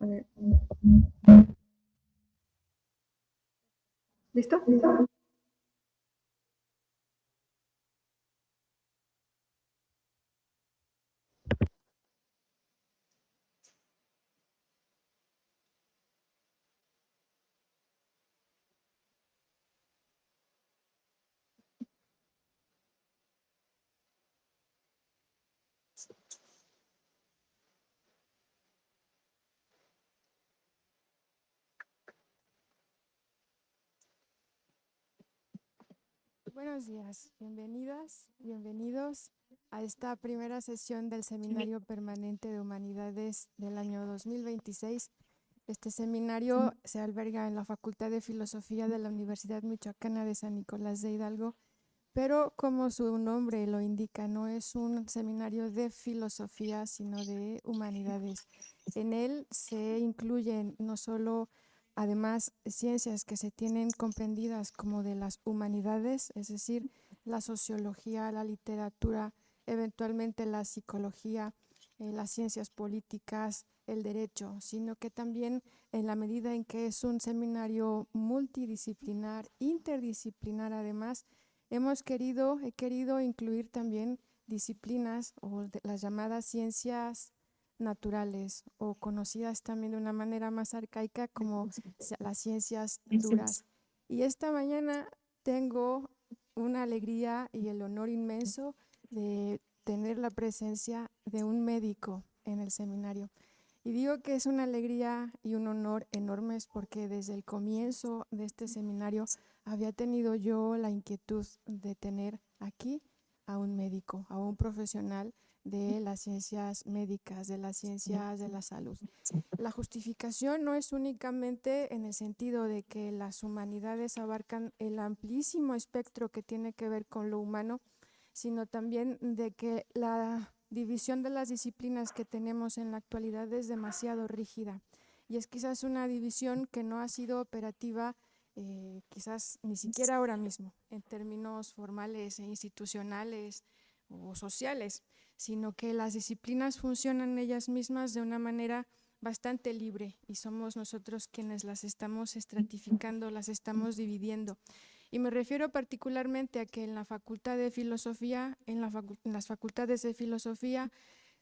A ver. ¿Listo? Buenos días, bienvenidas, bienvenidos a esta primera sesión del Seminario Permanente de Humanidades del año 2026. Este seminario se alberga en la Facultad de Filosofía de la Universidad Michoacana de San Nicolás de Hidalgo, pero como su nombre lo indica, no es un seminario de filosofía, sino de humanidades. En él se incluyen no solo, además, ciencias que se tienen comprendidas como de las humanidades, es decir, la sociología, la literatura, eventualmente la psicología, las ciencias políticas, el derecho, sino que también en la medida en que es un seminario multidisciplinar, interdisciplinar además, he querido incluir también disciplinas o las llamadas ciencias naturales o conocidas también de una manera más arcaica como las ciencias duras. Y esta mañana tengo una alegría y el honor inmenso de tener la presencia de un médico en el seminario. Y digo que es una alegría y un honor enormes porque desde el comienzo de este seminario había tenido yo la inquietud de tener aquí a un médico, a un profesional de las ciencias médicas, de las ciencias de la salud. La justificación no es únicamente en el sentido de que las humanidades abarcan el amplísimo espectro que tiene que ver con lo humano, sino también de que la división de las disciplinas que tenemos en la actualidad es demasiado rígida y es quizás una división que no ha sido operativa quizás ni siquiera ahora mismo en términos formales e institucionales o sociales, sino que las disciplinas funcionan ellas mismas de una manera bastante libre y somos nosotros quienes las estamos estratificando, las estamos dividiendo. Y me refiero particularmente a que en la Facultad de Filosofía, en las facultades de Filosofía,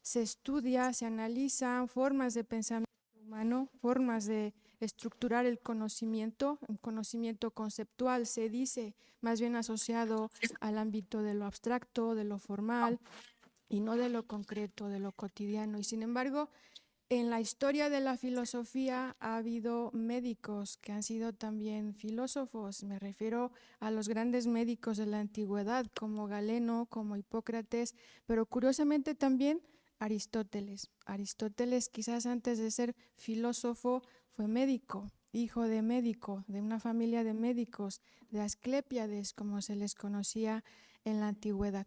se estudia, se analizan formas de pensamiento humano, formas de estructurar el conocimiento, un conocimiento conceptual, se dice, más bien asociado al ámbito de lo abstracto, de lo formal, y no de lo concreto, de lo cotidiano. Y sin embargo, en la historia de la filosofía ha habido médicos que han sido también filósofos. Me refiero a los grandes médicos de la antigüedad, como Galeno, como Hipócrates, pero curiosamente también Aristóteles. Aristóteles, quizás antes de ser filósofo, fue médico, hijo de médico, de una familia de médicos, de Asclépiades, como se les conocía en la antigüedad.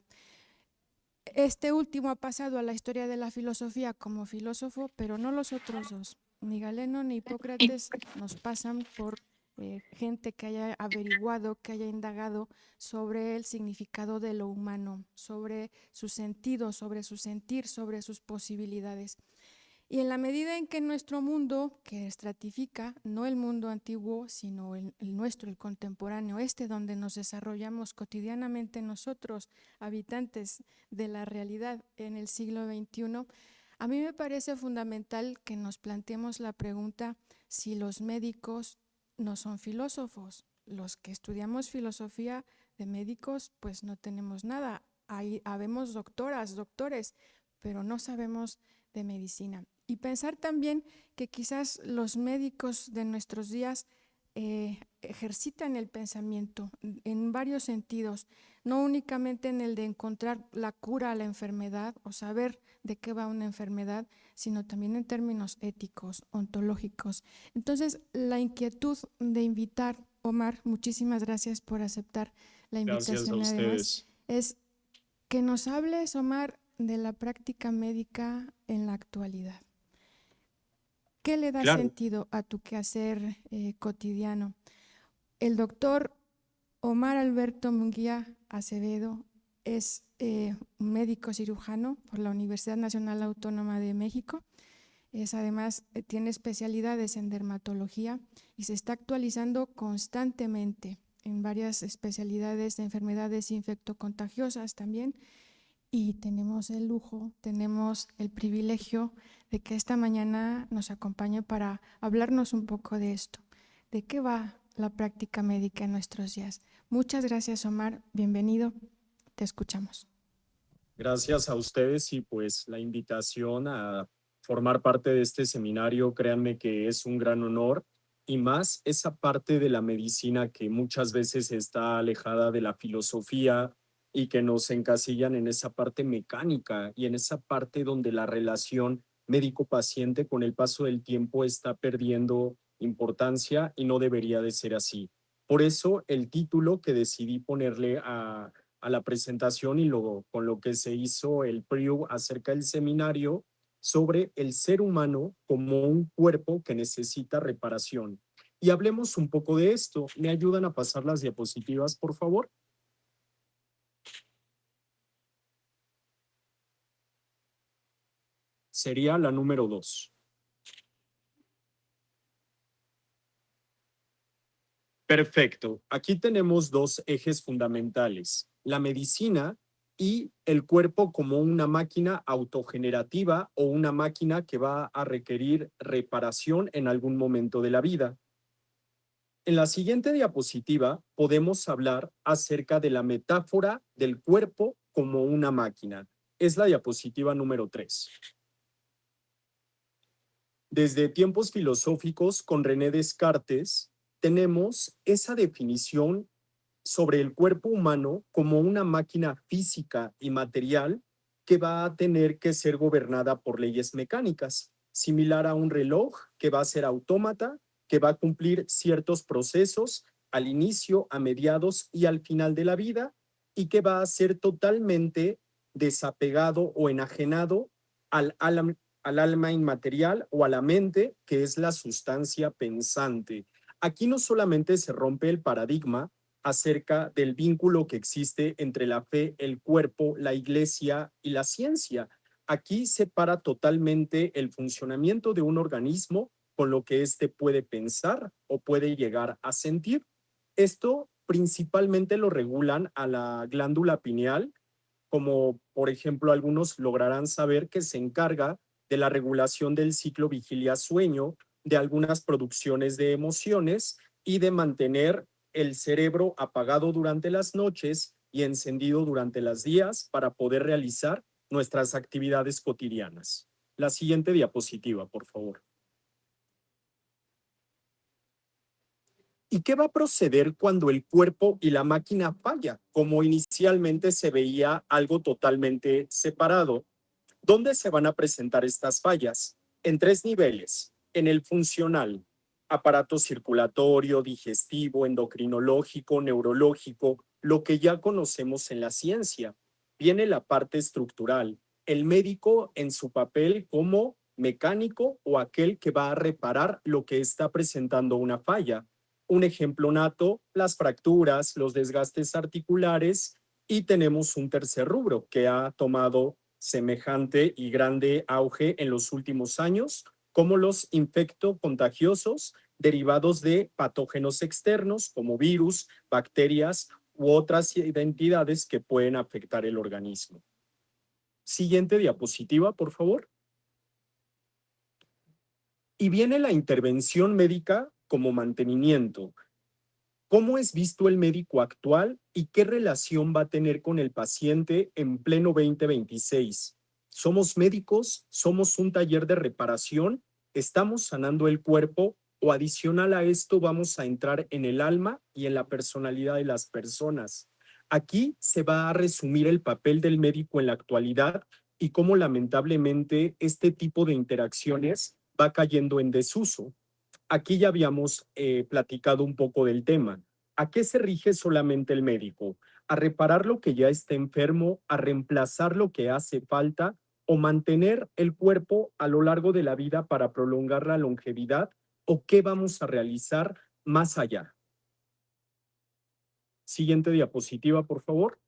Este último ha pasado a la historia de la filosofía como filósofo, pero no los otros dos. Ni Galeno ni Hipócrates nos pasan por gente que haya averiguado, que haya indagado sobre el significado de lo humano, sobre su sentido, sobre su sentir, sobre sus posibilidades. Y en la medida en que nuestro mundo, que estratifica, no el mundo antiguo, sino el nuestro, el contemporáneo, donde nos desarrollamos cotidianamente nosotros, habitantes de la realidad en el siglo XXI, a mí me parece fundamental que nos planteemos la pregunta si los médicos no son filósofos. Los que estudiamos filosofía de médicos, pues no tenemos nada. Ahí habemos doctoras, doctores, pero no sabemos de medicina. Y pensar también que quizás los médicos de nuestros días ejercitan el pensamiento en varios sentidos, no únicamente en el de encontrar la cura a la enfermedad o saber de qué va una enfermedad, sino también en términos éticos, ontológicos. Entonces, la inquietud de invitar, Omar, muchísimas gracias por aceptar la Gracias a invitación además, ustedes. es que nos hables, Omar, de la práctica médica en la actualidad. ¿Qué le da Claro, sentido a tu quehacer cotidiano? El doctor Omar Alberto Munguía Acevedo es un médico cirujano por la Universidad Nacional Autónoma de México Además, tiene especialidades en dermatología y se está actualizando constantemente en varias especialidades de enfermedades infectocontagiosas también. Y tenemos el lujo, tenemos el privilegio de que esta mañana nos acompañe para hablarnos un poco de esto, de qué va la práctica médica en nuestros días. Muchas gracias, Omar. Bienvenido. Te escuchamos. Gracias a ustedes y pues la invitación a formar parte de este seminario, créanme que es un gran honor y más esa parte de la medicina que muchas veces está alejada de la filosofía y que nos encasillan en esa parte mecánica y en esa parte donde la relación médico-paciente con el paso del tiempo está perdiendo importancia y no debería de ser así. Por eso el título que decidí ponerle a la presentación y luego con lo que se hizo el PRIU acerca del seminario sobre el ser humano como un cuerpo que necesita reparación. Y hablemos un poco de esto. ¿Me ayudan a pasar las diapositivas, por favor? Sería la número 2. Perfecto. Aquí tenemos dos ejes fundamentales, la medicina y el cuerpo como una máquina autogenerativa o una máquina que va a requerir reparación en algún momento de la vida. En la siguiente diapositiva podemos hablar acerca de la metáfora del cuerpo como una máquina. Es la diapositiva número 3. Desde tiempos filosóficos con René Descartes tenemos esa definición sobre el cuerpo humano como una máquina física y material que va a tener que ser gobernada por leyes mecánicas, similar a un reloj que va a ser autómata, que va a cumplir ciertos procesos al inicio, a mediados y al final de la vida, y que va a ser totalmente desapegado o enajenado al alma inmaterial o a la mente, que es la sustancia pensante. Aquí no solamente se rompe el paradigma acerca del vínculo que existe entre la fe, el cuerpo, la iglesia y la ciencia. Aquí se para totalmente el funcionamiento de un organismo con lo que éste puede pensar o puede llegar a sentir. Esto principalmente lo regulan a la glándula pineal, como por ejemplo algunos lograrán saber que se encarga de la regulación del ciclo vigilia-sueño, de algunas producciones de emociones y de mantener el cerebro apagado durante las noches y encendido durante los días para poder realizar nuestras actividades cotidianas. La siguiente diapositiva, por favor. ¿Y qué va a proceder cuando el cuerpo y la máquina falla? Como inicialmente se veía algo totalmente separado. ¿Dónde se van a presentar estas fallas? En 3 niveles. En el funcional, aparato circulatorio, digestivo, endocrinológico, neurológico, lo que ya conocemos en la ciencia. Viene la parte estructural, el médico en su papel como mecánico o aquel que va a reparar lo que está presentando una falla. Un ejemplo nato, las fracturas, los desgastes articulares, y tenemos un tercer rubro que ha tomado semejante y grande auge en los últimos años, como los infectocontagiosos derivados de patógenos externos como virus, bacterias u otras identidades que pueden afectar el organismo. Siguiente diapositiva, por favor. Y viene la intervención médica como mantenimiento. ¿Cómo es visto el médico actual y qué relación va a tener con el paciente en pleno 2026? ¿Somos médicos? ¿Somos un taller de reparación? ¿Estamos sanando el cuerpo? ¿O adicional a esto vamos a entrar en el alma y en la personalidad de las personas? Aquí se va a resumir el papel del médico en la actualidad y cómo lamentablemente este tipo de interacciones va cayendo en desuso. Aquí ya habíamos platicado un poco del tema. ¿A qué se rige solamente el médico? ¿A reparar lo que ya está enfermo, a reemplazar lo que hace falta o mantener el cuerpo a lo largo de la vida para prolongar la longevidad? ¿O qué vamos a realizar más allá? Siguiente diapositiva, por favor.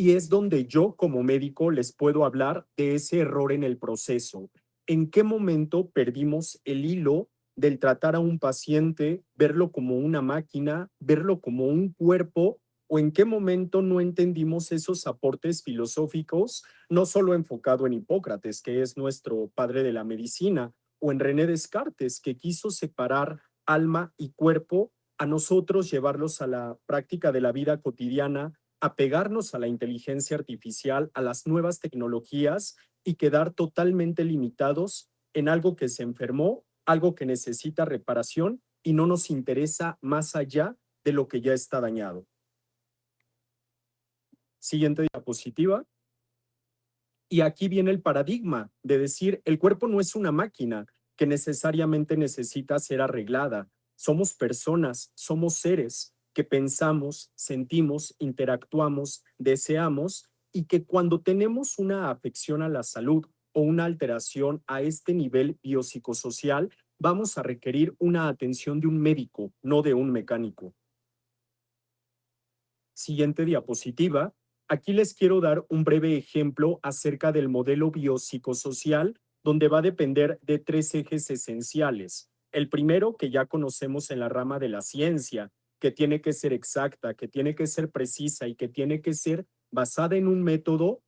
Y es donde yo como médico les puedo hablar de ese error en el proceso. ¿En qué momento perdimos el hilo del tratar a un paciente, verlo como una máquina, verlo como un cuerpo? ¿O en qué momento no entendimos esos aportes filosóficos, no solo enfocado en Hipócrates, que es nuestro padre de la medicina, o en René Descartes, que quiso separar alma y cuerpo, a nosotros llevarlos a la práctica de la vida cotidiana, apegarnos a la inteligencia artificial, a las nuevas tecnologías y quedar totalmente limitados en algo que se enfermó, algo que necesita reparación y no nos interesa más allá de lo que ya está dañado? Siguiente diapositiva. Y aquí viene el paradigma de decir, el cuerpo no es una máquina que necesariamente necesita ser arreglada. Somos personas, somos seres que pensamos, sentimos, interactuamos, deseamos y que cuando tenemos una afección a la salud o una alteración a este nivel biopsicosocial, vamos a requerir una atención de un médico, no de un mecánico. Siguiente diapositiva. Aquí les quiero dar un breve ejemplo acerca del modelo biopsicosocial, donde va a depender de tres ejes esenciales. El primero, que ya conocemos en la rama de la ciencia, que tiene que ser exacta, que tiene que ser precisa y que tiene que ser basada en un método.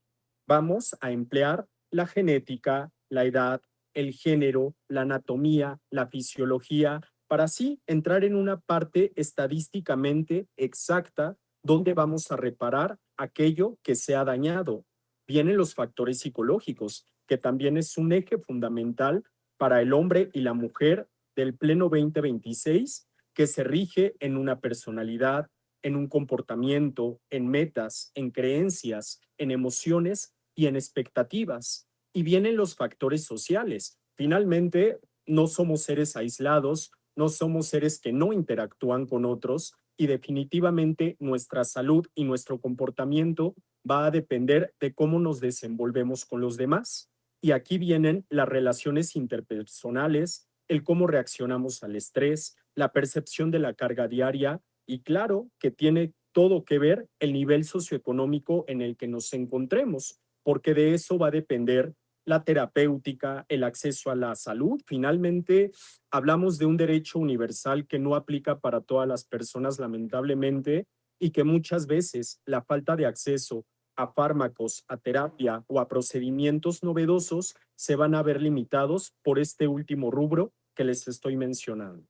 Vamos a emplear la genética, la edad, el género, la anatomía, la fisiología, para así entrar en una parte estadísticamente exacta donde vamos a reparar aquello que se ha dañado. Vienen los factores psicológicos, que también es un eje fundamental para el hombre y la mujer del pleno 2026, que se rige en una personalidad, en un comportamiento, en metas, en creencias, en emociones y en expectativas. Y vienen los factores sociales. Finalmente, no somos seres aislados, no somos seres que no interactúan con otros, y definitivamente nuestra salud y nuestro comportamiento va a depender de cómo nos desenvolvemos con los demás. Y aquí vienen las relaciones interpersonales, el cómo reaccionamos al estrés, la percepción de la carga diaria y claro que tiene todo que ver el nivel socioeconómico en el que nos encontremos, porque de eso va a depender la terapéutica, el acceso a la salud. Finalmente, hablamos de un derecho universal que no aplica para todas las personas, lamentablemente, y que muchas veces la falta de acceso a fármacos, a terapia o a procedimientos novedosos se van a ver limitados por este último rubro que les estoy mencionando.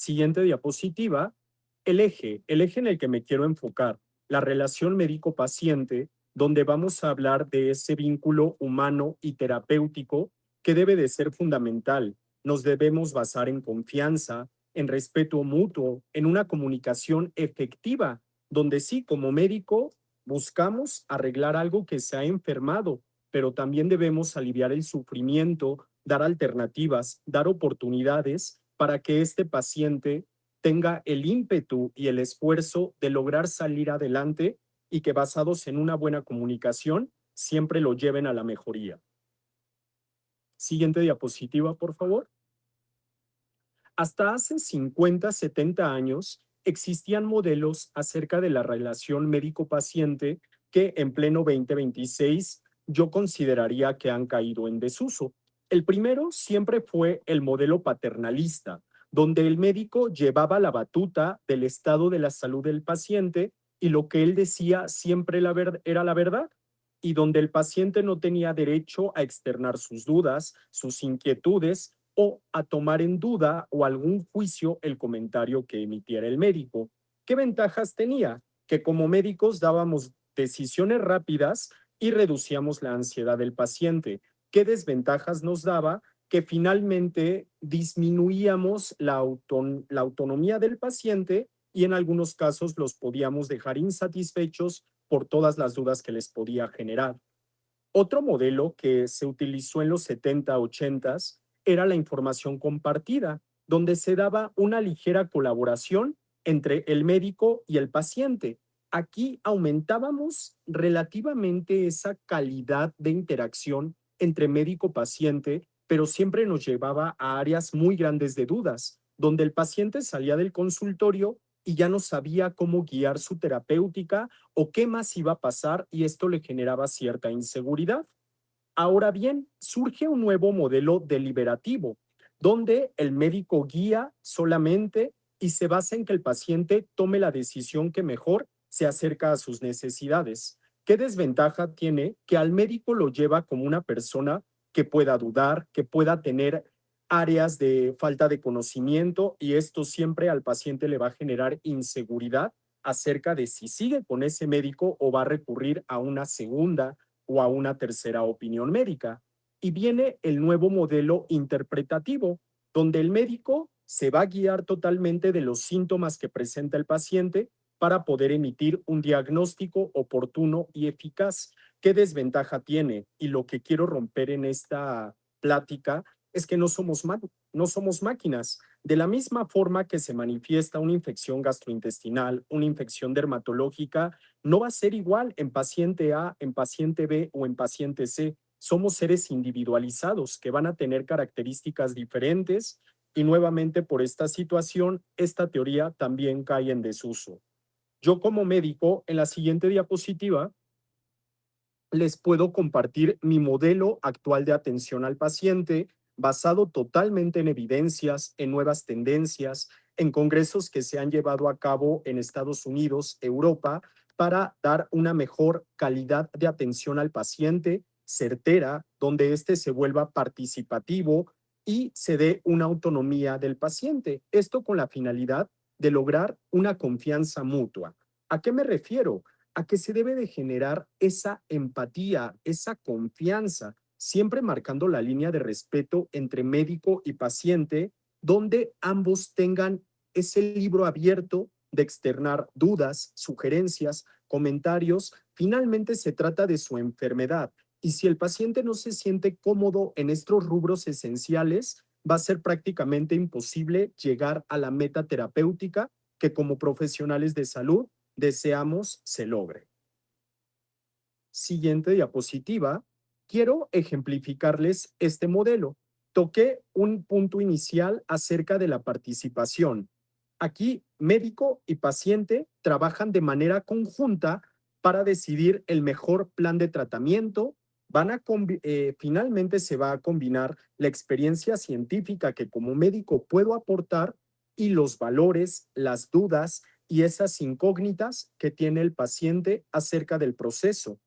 Siguiente diapositiva, el eje en el que me quiero enfocar, la relación médico-paciente, donde vamos a hablar de ese vínculo humano y terapéutico que debe de ser fundamental. Nos debemos basar en confianza, en respeto mutuo, en una comunicación efectiva, donde sí, como médico, buscamos arreglar algo que se ha enfermado, pero también debemos aliviar el sufrimiento, dar alternativas, dar oportunidades para que este paciente tenga el ímpetu y el esfuerzo de lograr salir adelante y que basados en una buena comunicación siempre lo lleven a la mejoría. Siguiente diapositiva, por favor. Hasta hace 50, 70 años existían modelos acerca de la relación médico-paciente que en pleno 2026 yo consideraría que han caído en desuso. El primero siempre fue el modelo paternalista, donde el médico llevaba la batuta del estado de la salud del paciente y lo que él decía siempre era la verdad, y donde el paciente no tenía derecho a externar sus dudas, sus inquietudes o a tomar en duda o algún juicio el comentario que emitiera el médico. ¿Qué ventajas tenía? Que como médicos dábamos decisiones rápidas y reducíamos la ansiedad del paciente. ¿Qué desventajas nos daba? Que finalmente disminuíamos la autonomía del paciente y en algunos casos los podíamos dejar insatisfechos por todas las dudas que les podía generar. Otro modelo que se utilizó en los 70, 80 era la información compartida, donde se daba una ligera colaboración entre el médico y el paciente. Aquí aumentábamos relativamente esa calidad de interacción entre médico-paciente, pero siempre nos llevaba a áreas muy grandes de dudas, donde el paciente salía del consultorio y ya no sabía cómo guiar su terapéutica o qué más iba a pasar y esto le generaba cierta inseguridad. Ahora bien, surge un nuevo modelo deliberativo, donde el médico guía solamente y se basa en que el paciente tome la decisión que mejor se acerca a sus necesidades. ¿Qué desventaja tiene que al médico lo lleva como una persona que pueda dudar, que pueda tener áreas de falta de conocimiento y esto siempre al paciente le va a generar inseguridad acerca de si sigue con ese médico o va a recurrir a una segunda o a una tercera opinión médica? Y viene el nuevo modelo interpretativo, donde el médico se va a guiar totalmente de los síntomas que presenta el paciente para poder emitir un diagnóstico oportuno y eficaz. ¿Qué desventaja tiene? Y lo que quiero romper en esta plática es que no somos máquinas. De la misma forma que se manifiesta una infección gastrointestinal, una infección dermatológica, no va a ser igual en paciente A, en paciente B o en paciente C. Somos seres individualizados que van a tener características diferentes y nuevamente por esta situación, esta teoría también cae en desuso. Yo como médico, en la siguiente diapositiva, les puedo compartir mi modelo actual de atención al paciente basado totalmente en evidencias, en nuevas tendencias, en congresos que se han llevado a cabo en Estados Unidos, Europa, para dar una mejor calidad de atención al paciente, certera, donde éste se vuelva participativo y se dé una autonomía del paciente. Esto con la finalidad de lograr una confianza mutua. ¿A qué me refiero? A que se debe de generar esa empatía, esa confianza, siempre marcando la línea de respeto entre médico y paciente, donde ambos tengan ese libro abierto de externar dudas, sugerencias, comentarios. Finalmente se trata de su enfermedad y si el paciente no se siente cómodo en estos rubros esenciales, va a ser prácticamente imposible llegar a la meta terapéutica que como profesionales de salud deseamos se logre. Siguiente diapositiva. Quiero ejemplificarles este modelo. Toqué un punto inicial acerca de la participación. Aquí, médico y paciente trabajan de manera conjunta para decidir el mejor plan de tratamiento. Finalmente se va a combinar la experiencia científica que como médico puedo aportar y los valores, las dudas y esas incógnitas que tiene el paciente acerca del proceso.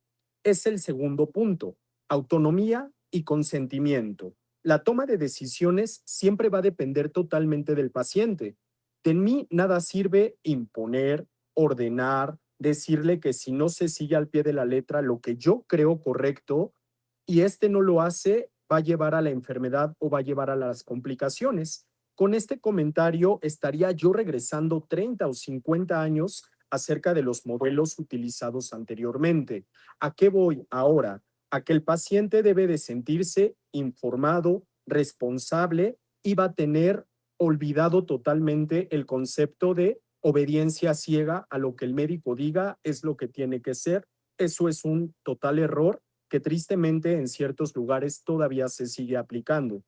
Es el segundo punto, autonomía y consentimiento. La toma de decisiones siempre va a depender totalmente del paciente. De mí nada sirve imponer, ordenar, decirle que si no se sigue al pie de la letra lo que yo creo correcto y este no lo hace, va a llevar a la enfermedad o va a llevar a las complicaciones. Con este comentario estaría yo regresando 30 o 50 años acerca de los modelos utilizados anteriormente. ¿A qué voy ahora? A que el paciente debe de sentirse informado, responsable y va a tener olvidado totalmente el concepto de obediencia ciega a lo que el médico diga es lo que tiene que ser. Eso es un total error que tristemente en ciertos lugares todavía se sigue aplicando.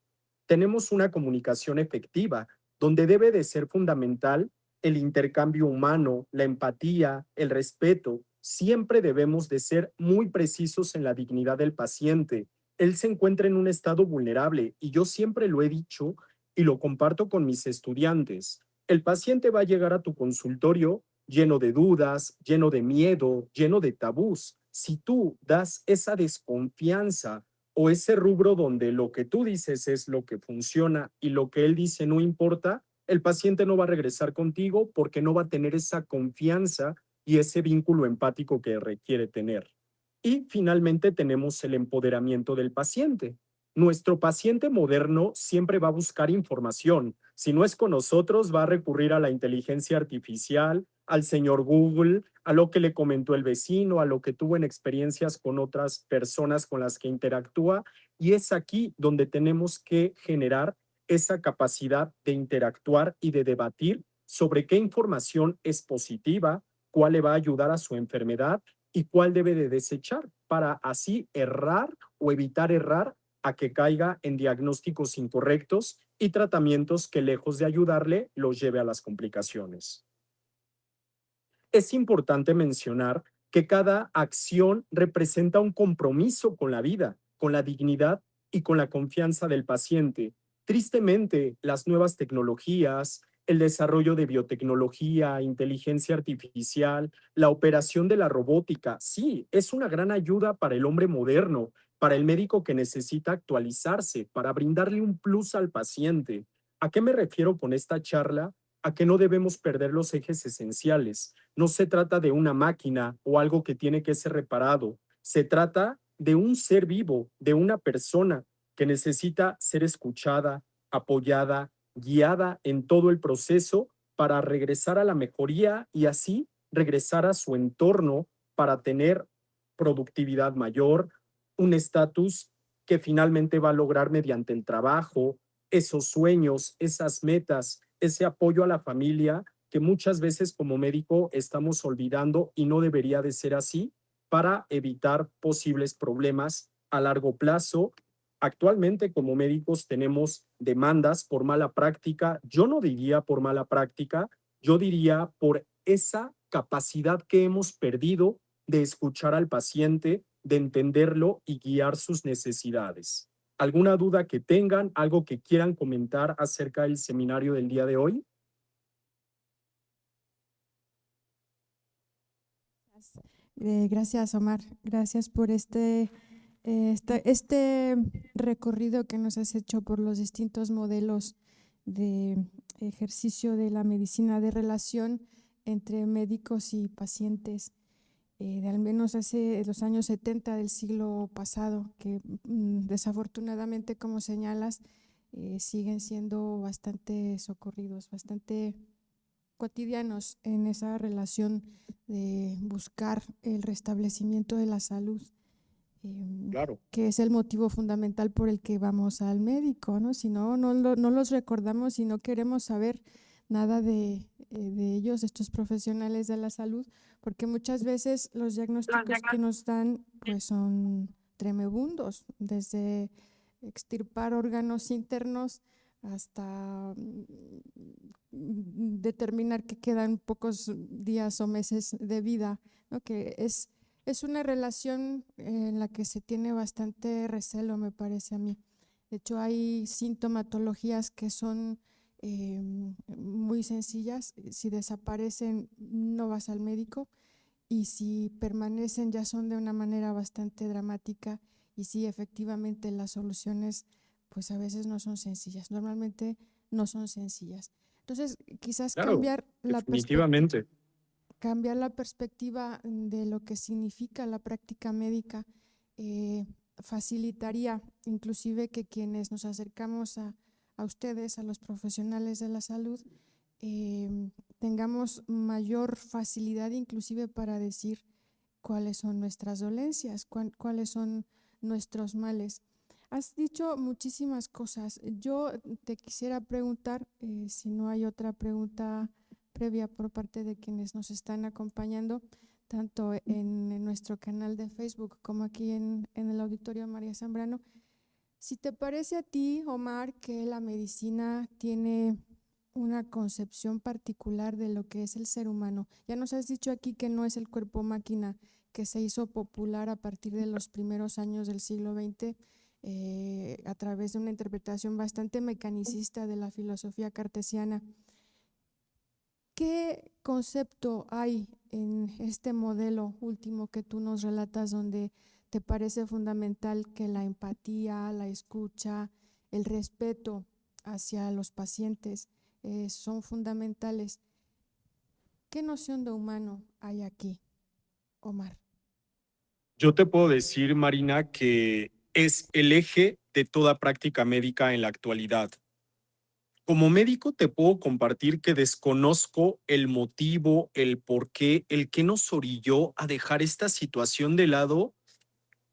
Tenemos una comunicación efectiva donde debe de ser fundamental el intercambio humano, la empatía, el respeto. Siempre debemos de ser muy precisos en la dignidad del paciente. Él se encuentra en un estado vulnerable y yo siempre lo he dicho y lo comparto con mis estudiantes. El paciente va a llegar a tu consultorio lleno de dudas, lleno de miedo, lleno de tabús. Si tú das esa desconfianza o ese rubro donde lo que tú dices es lo que funciona y lo que él dice no importa, el paciente no va a regresar contigo porque no va a tener esa confianza y ese vínculo empático que requiere tener. Y finalmente tenemos el empoderamiento del paciente. Nuestro paciente moderno siempre va a buscar información. Si no es con nosotros, va a recurrir a la inteligencia artificial, al señor Google, a lo que le comentó el vecino, a lo que tuvo en experiencias con otras personas con las que interactúa. Y es aquí donde tenemos que generar esa capacidad de interactuar y de debatir sobre qué información es positiva, cuál le va a ayudar a su enfermedad y cuál debe de desechar para así errar o evitar errar a que caiga en diagnósticos incorrectos y tratamientos que lejos de ayudarle los lleve a las complicaciones. es importante mencionar que cada acción representa un compromiso con la vida, con la dignidad y con la confianza del paciente. Tristemente, las nuevas tecnologías, el desarrollo de biotecnología, inteligencia artificial, la operación de la robótica, sí, es una gran ayuda para el hombre moderno, para el médico que necesita actualizarse, para brindarle un plus al paciente. ¿A qué me refiero con esta charla? A que no debemos perder los ejes esenciales. No se trata de una máquina o algo que tiene que ser reparado. Se trata de un ser vivo, de una persona que necesita ser escuchada, apoyada, guiada en todo el proceso para regresar a la mejoría y así regresar a su entorno para tener productividad mayor, un estatus que finalmente va a lograr mediante el trabajo, esos sueños, esas metas, ese apoyo a la familia que muchas veces como médico estamos olvidando y no debería de ser así para evitar posibles problemas a largo plazo. Actualmente como médicos tenemos demandas por mala práctica. Yo no diría por mala práctica, yo diría por esa capacidad que hemos perdido de escuchar al paciente, de entenderlo y guiar sus necesidades. ¿Alguna duda que tengan, algo que quieran comentar acerca del seminario del día de hoy? Gracias, Omar. Gracias por este recorrido que nos has hecho por los distintos modelos de ejercicio de la medicina de relación entre médicos y pacientes, de al menos hace los años 70 del siglo pasado, que desafortunadamente, como señalas, siguen siendo bastante socorridos, bastante cotidianos en esa relación de buscar el restablecimiento de la salud, Claro. que es el motivo fundamental por el que vamos al médico, ¿no? Si no, no los recordamos y no queremos saber nada de ellos, estos profesionales de la salud, porque muchas veces los diagnósticos que nos dan pues son tremebundos, desde extirpar órganos internos hasta determinar que quedan pocos días o meses de vida, ¿no? Que es una relación en la que se tiene bastante recelo, me parece a mí. De hecho, hay sintomatologías que son muy sencillas. Si desaparecen, no vas al médico, y si permanecen, ya son de una manera bastante dramática, y sí, efectivamente, las soluciones pues a veces no son sencillas, normalmente no son sencillas. Entonces, quizás Claro, definitivamente. cambiar la perspectiva de lo que significa la práctica médica facilitaría inclusive que quienes nos acercamos a ustedes, a los profesionales de la salud, tengamos mayor facilidad inclusive para decir cuáles son nuestras dolencias, cuáles son nuestros males. Has dicho muchísimas cosas. Yo te quisiera preguntar, si no hay otra pregunta previa por parte de quienes nos están acompañando, tanto en nuestro canal de Facebook como aquí en el Auditorio María Zambrano. Si te parece a ti, Omar, que la medicina tiene una concepción particular de lo que es el ser humano. Ya nos has dicho aquí que no es el cuerpo máquina que se hizo popular a partir de los primeros años del siglo XX, a través de una interpretación bastante mecanicista de la filosofía cartesiana. ¿Qué concepto hay en este modelo último que tú nos relatas, donde te parece fundamental que la empatía, la escucha, el respeto hacia los pacientes son fundamentales? ¿Qué noción de humano hay aquí, Omar? Yo te puedo decir, Marina, que es el eje de toda práctica médica en la actualidad. Como médico te puedo compartir que desconozco el motivo, el por qué, el que nos orilló a dejar esta situación de lado.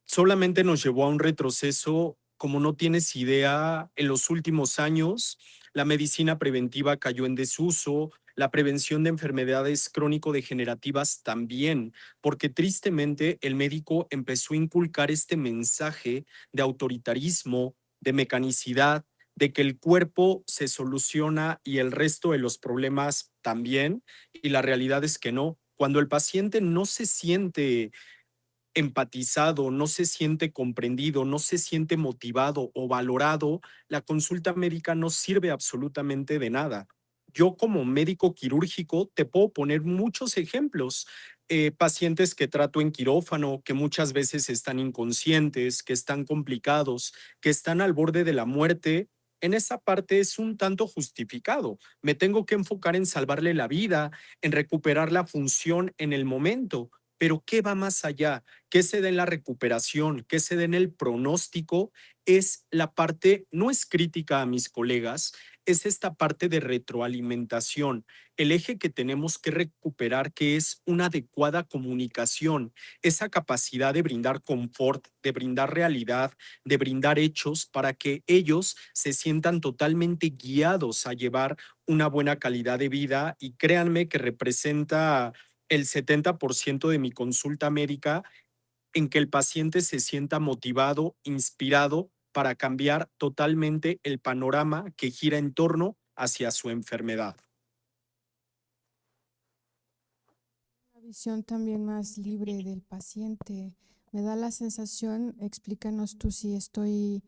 Solamente nos llevó a un retroceso, como no tienes idea, en los últimos años. La medicina preventiva cayó en desuso, la prevención de enfermedades crónico-degenerativas también, porque tristemente el médico empezó a inculcar este mensaje de autoritarismo, de mecanicidad, de que el cuerpo se soluciona y el resto de los problemas también, y la realidad es que no. Cuando el paciente no se siente empatizado, no se siente comprendido, no se siente motivado o valorado, la consulta médica no sirve absolutamente de nada. Yo como médico quirúrgico te puedo poner muchos ejemplos. Pacientes que trato en quirófano, que muchas veces están inconscientes, que están complicados, que están al borde de la muerte. En esa parte es un tanto justificado. Me tengo que enfocar en salvarle la vida, en recuperar la función en el momento. Pero ¿qué va más allá? ¿Qué se da en la recuperación? ¿Qué se da en el pronóstico? Es la parte, no es crítica a mis colegas, es esta parte de retroalimentación, el eje que tenemos que recuperar, que es una adecuada comunicación, esa capacidad de brindar confort, de brindar realidad, de brindar hechos para que ellos se sientan totalmente guiados a llevar una buena calidad de vida, y créanme que representa el 70% de mi consulta médica, en que el paciente se sienta motivado, inspirado para cambiar totalmente el panorama que gira en torno hacia su enfermedad. Una visión también más libre del paciente. Me da la sensación, explícanos tú si estoy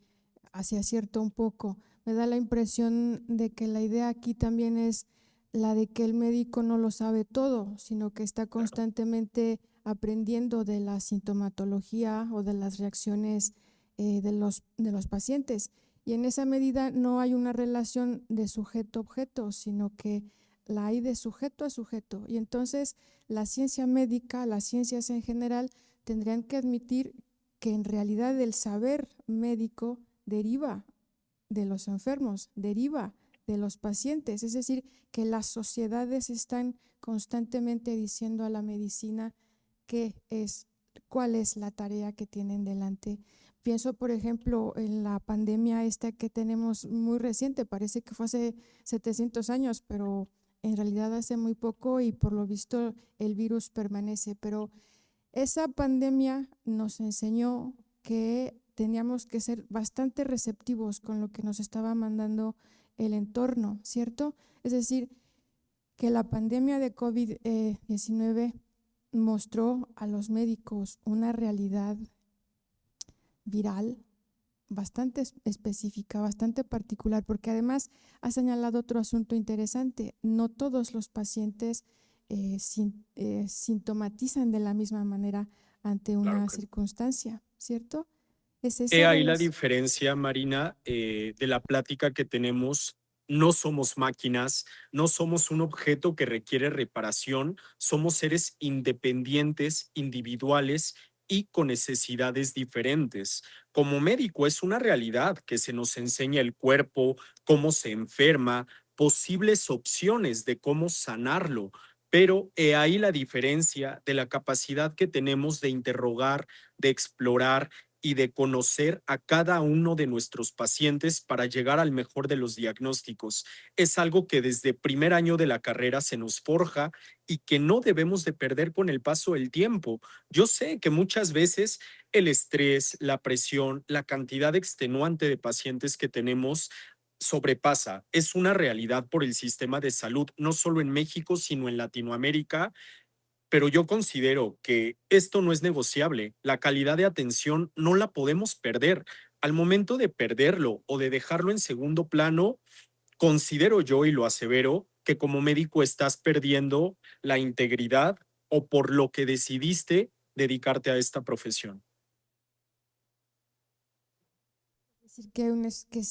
hacia cierto un poco, me da la impresión de que la idea aquí también es la de que el médico no lo sabe todo, sino que está Claro. constantemente aprendiendo de la sintomatología o de las reacciones de los pacientes. Y en esa medida no hay una relación de sujeto-objeto, sino que la hay de sujeto a sujeto. Y entonces la ciencia médica, las ciencias en general, tendrían que admitir que en realidad el saber médico deriva de los enfermos, deriva de los pacientes. Es decir, que las sociedades están constantemente diciendo a la medicina qué es, cuál es la tarea que tienen delante. Pienso, por ejemplo, en la pandemia esta que tenemos muy reciente, parece que fue hace 700 años, pero en realidad hace muy poco y por lo visto el virus permanece. Pero esa pandemia nos enseñó que teníamos que ser bastante receptivos con lo que nos estaba mandando el entorno, ¿cierto? Es decir, que la pandemia de COVID-19 mostró a los médicos una realidad viral bastante específica, bastante particular, porque además ha señalado otro asunto interesante. No todos los pacientes sintomatizan de la misma manera ante Claro una que no. circunstancia, ¿cierto? Es esa He ahí la relación. diferencia, Marina, de la plática que tenemos. No somos máquinas, no somos un objeto que requiere reparación, somos seres independientes, individuales y con necesidades diferentes. Como médico es una realidad que se nos enseña el cuerpo, cómo se enferma, posibles opciones de cómo sanarlo, pero he ahí la diferencia de la capacidad que tenemos de interrogar, de explorar y de conocer a cada uno de nuestros pacientes para llegar al mejor de los diagnósticos. Es algo que desde primer año de la carrera se nos forja y que no debemos de perder con el paso del tiempo. Yo sé que muchas veces el estrés, la presión, la cantidad extenuante de pacientes que tenemos sobrepasa. Es una realidad por el sistema de salud, no solo en México, sino en Latinoamérica, pero yo considero que esto no es negociable. La calidad de atención no la podemos perder. Al momento de perderlo o de dejarlo en segundo plano, considero yo y lo asevero que como médico estás perdiendo la integridad o por lo que decidiste dedicarte a esta profesión. Es decir, que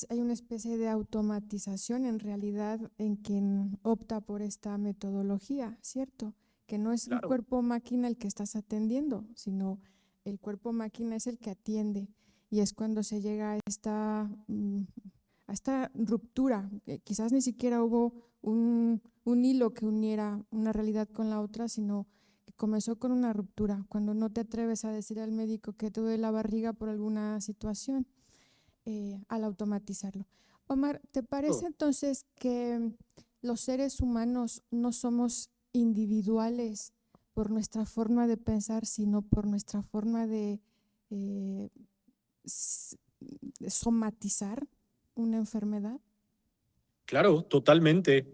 hay una especie de automatización en realidad en quien opta por esta metodología, ¿cierto? Que no es un Claro. cuerpo máquina el que estás atendiendo, sino el cuerpo máquina es el que atiende. Y es cuando se llega a esta ruptura. Quizás ni siquiera hubo un hilo que uniera una realidad con la otra, sino que comenzó con una ruptura, cuando no te atreves a decir al médico que te duele la barriga por alguna situación al automatizarlo. Omar, ¿te parece Oh, entonces que los seres humanos no somos individuales por nuestra forma de pensar, sino por nuestra forma eh, de somatizar una enfermedad? claro, totalmente.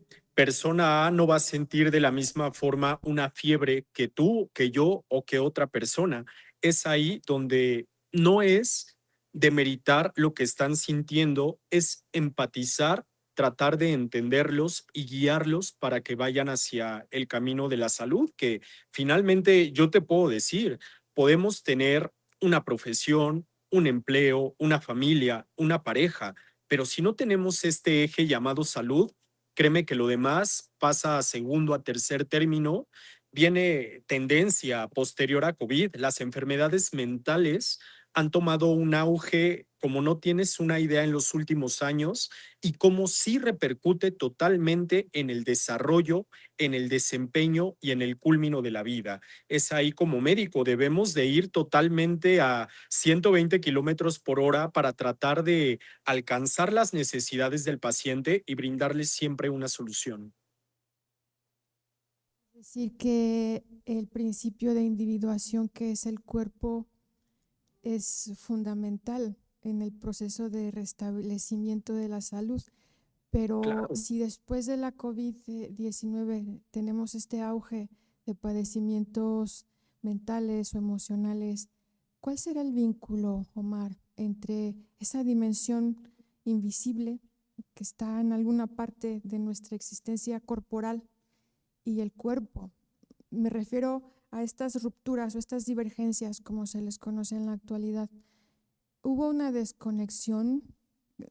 persona A no va a sentir de la misma forma una fiebre que tú, que yo o que otra persona. Es ahí donde no es demeritar lo que están sintiendo, es empatizar, tratar de entenderlos y guiarlos para que vayan hacia el camino de la salud, que finalmente yo te puedo decir, podemos tener una profesión, un empleo, una familia, una pareja, pero si no tenemos este eje llamado salud, créeme que lo demás pasa a segundo, a tercer término. Viene tendencia posterior a COVID. Las enfermedades mentales han tomado un auge como no tienes una idea en los últimos años y cómo sí repercute totalmente en el desarrollo, en el desempeño y en el culmino de la vida. Es ahí como médico, debemos de ir totalmente a 120 kilómetros por hora para tratar de alcanzar las necesidades del paciente y brindarles siempre una solución. Es decir, que el principio de individuación que es el cuerpo es fundamental en el proceso de restablecimiento de la salud. Pero Claro. si después de la COVID-19 tenemos este auge de padecimientos mentales o emocionales, ¿cuál será el vínculo, Omar, entre esa dimensión invisible que está en alguna parte de nuestra existencia corporal y el cuerpo? Me refiero a estas rupturas o estas divergencias, como se les conoce en la actualidad. ¿Hubo una desconexión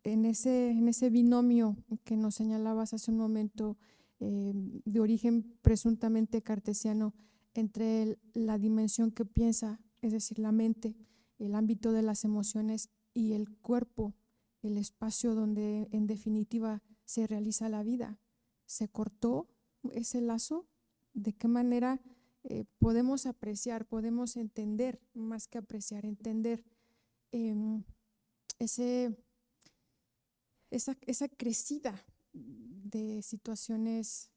en ese binomio que nos señalabas hace un momento, de origen presuntamente cartesiano, entre la dimensión que piensa, es decir, la mente, el ámbito de las emociones y el cuerpo, el espacio donde en definitiva se realiza la vida? ¿Se cortó ese lazo? ¿De qué manera podemos apreciar, podemos entender, más que apreciar, entender em, ese esa crecida de situaciones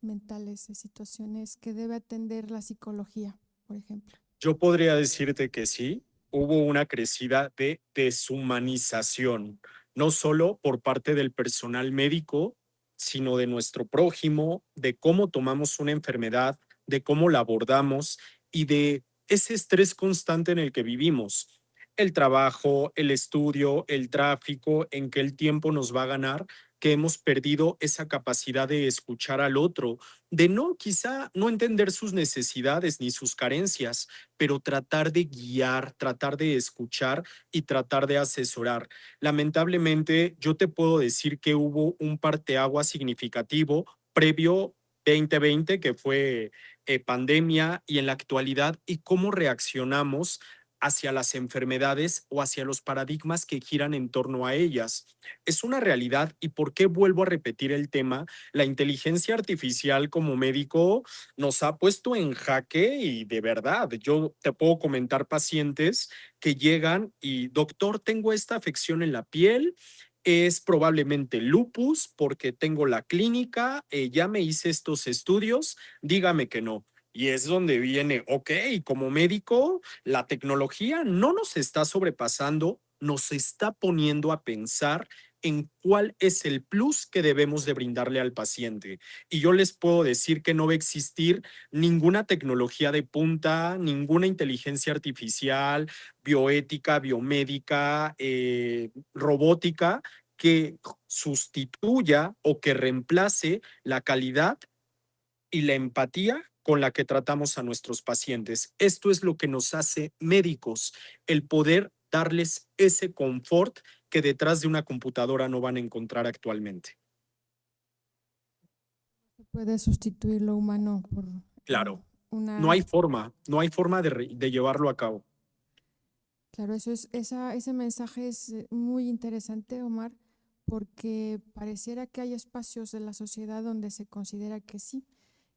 mentales, de situaciones que debe atender la psicología, por ejemplo? Yo podría decirte que sí, hubo una crecida de deshumanización, no solo por parte del personal médico, sino de nuestro prójimo, de cómo tomamos una enfermedad, de cómo la abordamos y de ese estrés constante en el que vivimos. El trabajo, el estudio, el tráfico, en que el tiempo nos va a ganar, que hemos perdido esa capacidad de escuchar al otro, de no, quizá no entender sus necesidades ni sus carencias, pero tratar de guiar, tratar de escuchar y tratar de asesorar. Lamentablemente, yo te puedo decir que hubo un parteaguas significativo previo 2020, que fue pandemia, y en la actualidad, y cómo reaccionamos hacia las enfermedades o hacia los paradigmas que giran en torno a ellas. Es una realidad y por qué vuelvo a repetir el tema, la inteligencia artificial como médico nos ha puesto en jaque y de verdad, yo te puedo comentar pacientes que llegan y, doctor, tengo esta afección en la piel, es probablemente lupus porque tengo la clínica, ya me hice estos estudios, dígame que no. Y es donde viene, ok, como médico, la tecnología no nos está sobrepasando, nos está poniendo a pensar en cuál es el plus que debemos de brindarle al paciente. Y yo les puedo decir que no va a existir ninguna tecnología de punta, ninguna inteligencia artificial, bioética, biomédica, robótica, que sustituya o que reemplace la calidad y la empatía con la que tratamos a nuestros pacientes. Esto es lo que nos hace médicos, el poder darles ese confort que detrás de una computadora no van a encontrar actualmente. Se puede sustituir lo humano por Claro, una. no hay forma de llevarlo a cabo. Claro, ese mensaje es muy interesante, Omar, porque pareciera que hay espacios de la sociedad donde se considera que sí,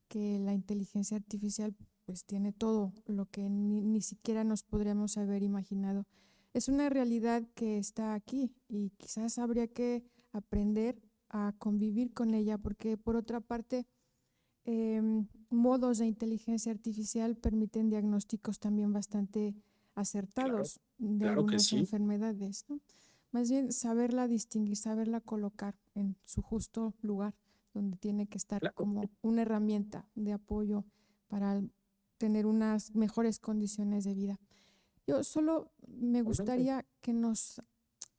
que la inteligencia artificial pues tiene todo lo que ni siquiera nos podríamos haber imaginado. Es una realidad que está aquí y quizás habría que aprender a convivir con ella, porque por otra parte, modos de inteligencia artificial permiten diagnósticos también bastante Claro, acertados de claro que algunas sí. enfermedades, ¿no? Más bien saberla distinguir, saberla colocar en su justo lugar donde tiene que estar Claro. como una herramienta de apoyo para tener unas mejores condiciones de vida. Yo solo me Totalmente. gustaría que nos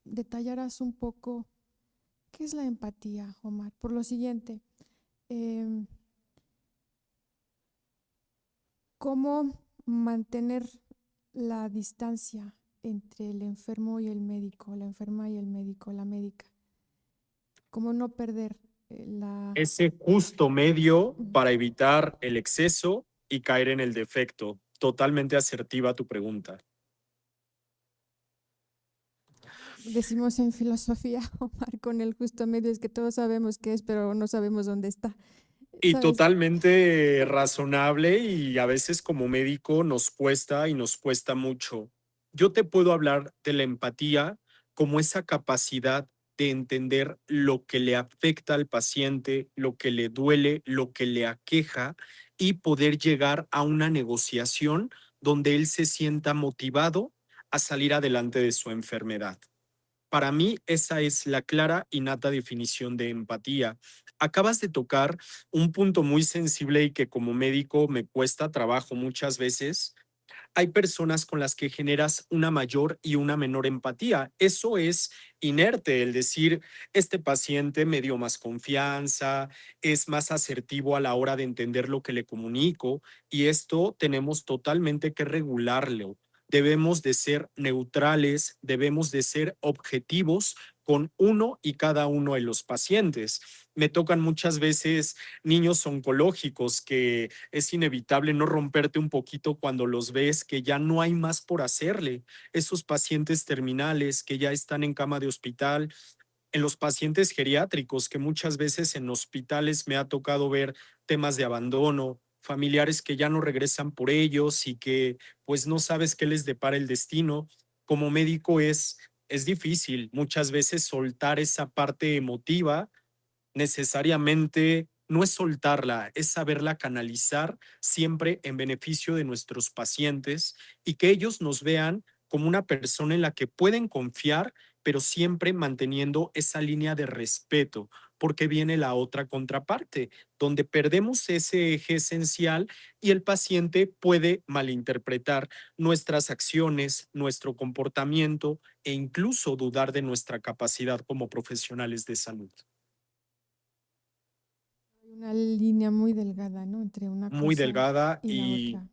detallaras un poco qué es la empatía, Omar. Por lo siguiente, em, ¿cómo mantener la distancia entre el enfermo y el médico, la enferma y el médico, la médica? ¿Cómo no perder la... Ese justo medio Ujú. para evitar el exceso y caer en el defecto. Totalmente asertiva tu pregunta. Decimos en filosofía, Omar, con el justo medio es que todos sabemos qué es, pero no sabemos dónde está. Y ¿Sabes? totalmente razonable y a veces como médico nos cuesta mucho. Yo te puedo hablar de la empatía como esa capacidad de entender lo que le afecta al paciente, lo que le duele, lo que le aqueja y poder llegar a una negociación donde él se sienta motivado a salir adelante de su enfermedad. Para mí, esa es la clara y nata definición de empatía. Acabas de tocar un punto muy sensible y que como médico me cuesta trabajo muchas veces. Hay personas con las que generas una mayor y una menor empatía. Eso es inerte, el decir, este paciente me dio más confianza, es más asertivo a la hora de entender lo que le comunico y esto tenemos totalmente que regularlo. Debemos de ser neutrales, debemos de ser objetivos con uno y cada uno de los pacientes. Me tocan muchas veces niños oncológicos que es inevitable no romperte un poquito cuando los ves que ya no hay más por hacerle. Esos pacientes terminales que ya están en cama de hospital, en los pacientes geriátricos, que muchas veces en hospitales me ha tocado ver temas de abandono, familiares que ya no regresan por ellos y que pues no sabes qué les depara el destino. Como médico es difícil muchas veces soltar esa parte emotiva necesariamente no es soltarla, es saberla canalizar siempre en beneficio de nuestros pacientes y que ellos nos vean como una persona en la que pueden confiar, pero siempre manteniendo esa línea de respeto, porque viene la otra contraparte, donde perdemos ese eje esencial y el paciente puede malinterpretar nuestras acciones, nuestro comportamiento e incluso dudar de nuestra capacidad como profesionales de salud. Hay una línea muy delgada, ¿no? Entre una Muy cosa delgada y la y otra.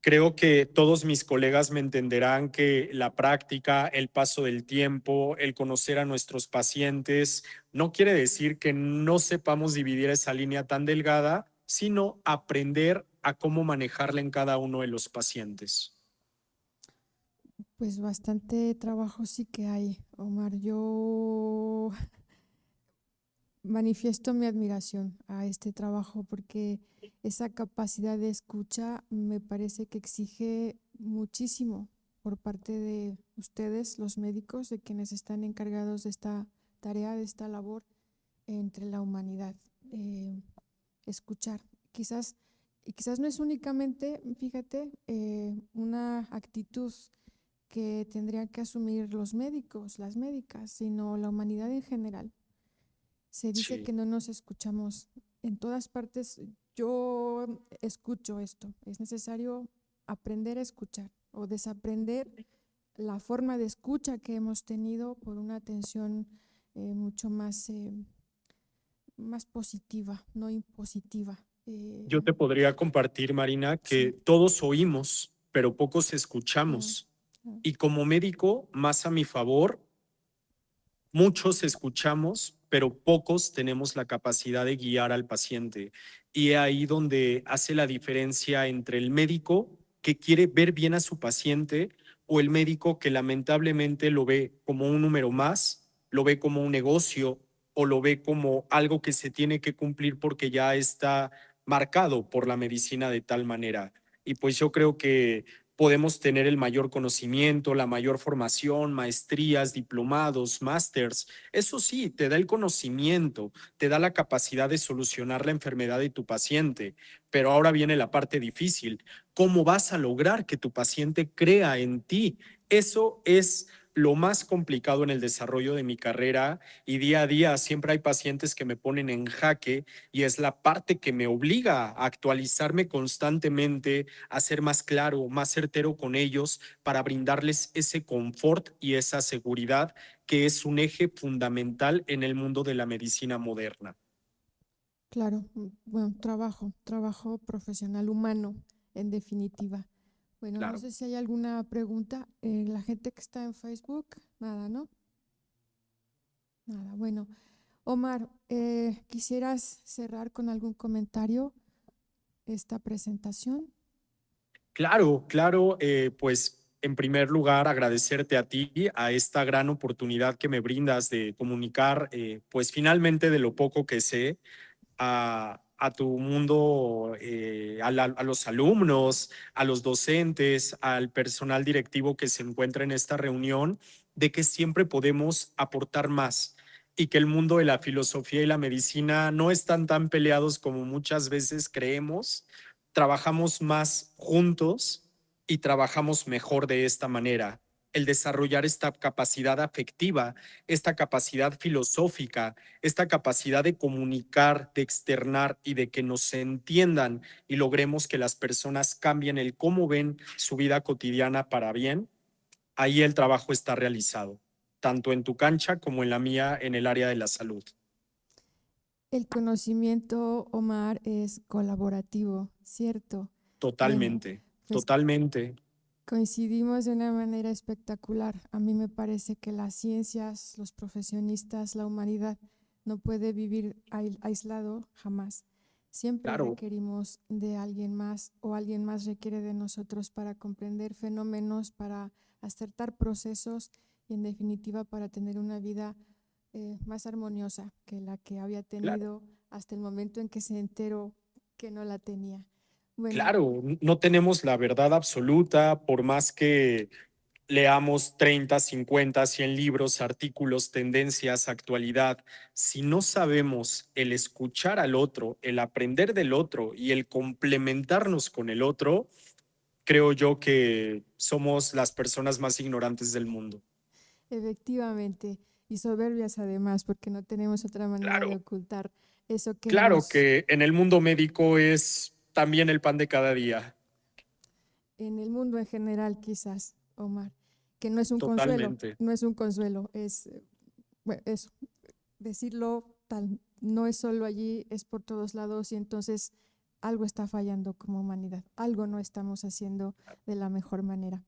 creo que todos mis colegas me entenderán que la práctica, el paso del tiempo, el conocer a nuestros pacientes, no quiere decir que no sepamos dividir esa línea tan delgada, sino aprender a cómo manejarla en cada uno de los pacientes. Pues bastante trabajo sí que hay, Omar. Yo manifiesto mi admiración a este trabajo porque esa capacidad de escucha me parece que exige muchísimo por parte de ustedes, los médicos, de quienes están encargados de esta tarea, de esta labor entre la humanidad. Eh, Escuchar. Quizás, y quizás no es únicamente, fíjate, una actitud que tendrían que asumir los médicos, las médicas, sino la humanidad en general. Se dice Sí. que no nos escuchamos en todas partes. Yo escucho esto. Es necesario aprender a escuchar o desaprender la forma de escucha que hemos tenido por una atención mucho más positiva, no impositiva. Yo te podría compartir, Marina, que Sí, todos oímos, pero pocos claro, escuchamos. claro. Y como médico, más a mi favor, muchos escuchamos, pero pocos tenemos la capacidad de guiar al paciente. Y ahí donde hace la diferencia entre el médico que quiere ver bien a su paciente o el médico que lamentablemente lo ve como un número más, lo ve como un negocio o lo ve como algo que se tiene que cumplir porque ya está marcado por la medicina de tal manera. Y pues yo creo que podemos tener el mayor conocimiento, la mayor formación, maestrías, diplomados, másters. Eso sí, te da el conocimiento, te da la capacidad de solucionar la enfermedad de tu paciente. Pero ahora viene la parte difícil. ¿Cómo vas a lograr que tu paciente crea en ti? Eso es lo más complicado en el desarrollo de mi carrera y día a día siempre hay pacientes que me ponen en jaque y es la parte que me obliga a actualizarme constantemente, a ser más claro, más certero con ellos para brindarles ese confort y esa seguridad que es un eje fundamental en el mundo de la medicina moderna. Claro, bueno, trabajo profesional humano, en definitiva. Bueno, no Claro. sé si hay alguna pregunta. La gente que está en Facebook, nada, ¿no? Nada. Bueno, Omar, ¿quisieras cerrar con algún comentario esta presentación? Claro, claro, pues en primer lugar agradecerte a ti, a esta gran oportunidad que me brindas de comunicar, pues finalmente de lo poco que sé a tu mundo, a los alumnos, a los docentes, al personal directivo que se encuentra en esta reunión, de que siempre podemos aportar más y que el mundo de la filosofía y la medicina no están tan peleados como muchas veces creemos. Trabajamos más juntos y trabajamos mejor de esta manera. El desarrollar esta capacidad afectiva, esta capacidad filosófica, esta capacidad de comunicar, de externar y de que nos entiendan y logremos que las personas cambien el cómo ven su vida cotidiana para bien, ahí el trabajo está realizado, tanto en tu cancha como en la mía en el área de la salud. El conocimiento, Omar, es colaborativo, ¿cierto? Bueno, Totalmente, pues totalmente. coincidimos de una manera espectacular. A mí me parece que las ciencias, los profesionistas, la humanidad no puede vivir aislado jamás. Siempre Claro, requerimos de alguien más o alguien más requiere de nosotros para comprender fenómenos, para acertar procesos y en definitiva para tener una vida más armoniosa que la que había claro. tenido hasta el momento en que se enteró que no la tenía. Bueno, Claro, no tenemos la verdad absoluta, por más que leamos 30, 50, 100 libros, artículos, tendencias, actualidad. Si no sabemos el escuchar al otro, el aprender del otro y el complementarnos con el otro, creo yo que somos las personas más ignorantes del mundo. efectivamente, y soberbias además, porque no tenemos otra manera de Claro, ocultar eso que claro nos, que en el mundo médico es también el pan de cada día. en el mundo en general quizás, Omar, que no es un consuelo, Totalmente. no es un consuelo, es, bueno, eso, decirlo tal, no es solo allí, es por todos lados y entonces algo está fallando como humanidad, algo no estamos haciendo de la mejor manera.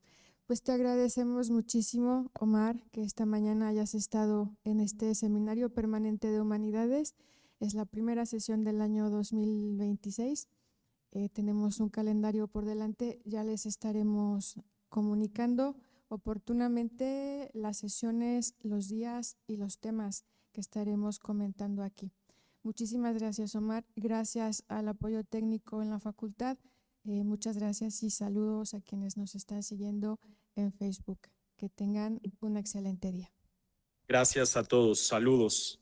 Pues te agradecemos muchísimo, Omar, que esta mañana hayas estado en este seminario permanente de humanidades. Es la primera sesión del año 2026. Tenemos un calendario por delante, ya les estaremos comunicando oportunamente las sesiones, los días y los temas que estaremos comentando aquí. Muchísimas gracias, Omar. Gracias al apoyo técnico en la facultad. Muchas gracias y saludos a quienes nos están siguiendo en Facebook. Que tengan un excelente día. Gracias a todos. Saludos.